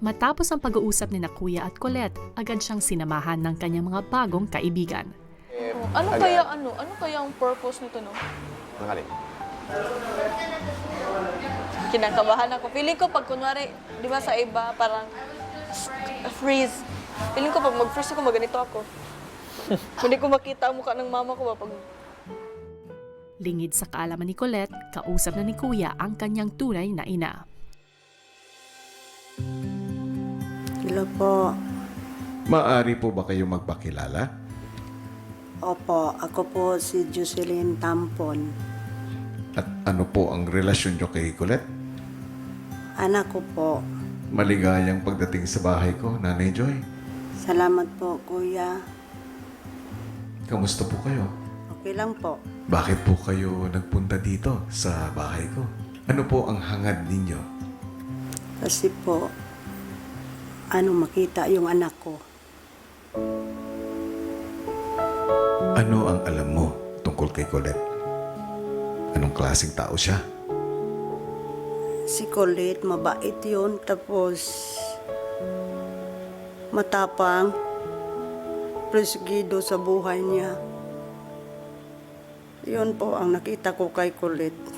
Matapos ang pag-uusap ni na Kuya at Colette, agad siyang sinamahan ng kanyang mga bagong kaibigan. Ano kaya ang purpose nito, no? Nakalit. Kinakabahan ako. Feeling ko pag kunwari, di ba sa iba, parang freeze. Feeling ko pag mag-freeze ako, maganito ako. Hindi ko makita ang mukha ng mama ko ba pag... Lingid sa kaalaman ni Colette, kausap na ni Kuya ang kanyang tunay na ina. Hello po. Maaari po ba kayo magpakilala? Opo, ako po si Jocelyn Tampon. At ano po ang relasyon nyo kay Colette? Anak ko po. Maligayang pagdating sa bahay ko, Nanay Joy. Salamat po, Kuya. Kamusta po kayo? Okay lang po. Bakit po kayo nagpunta dito sa bahay ko? Ano po ang hangad ninyo? Kasi po, makita yung anak ko. Ano ang alam mo tungkol kay Colette? Anong klaseng tao siya? Si Colette, mabait yun. Tapos, matapang, presigido sa buhay niya. Yun po ang nakita ko kay Colette.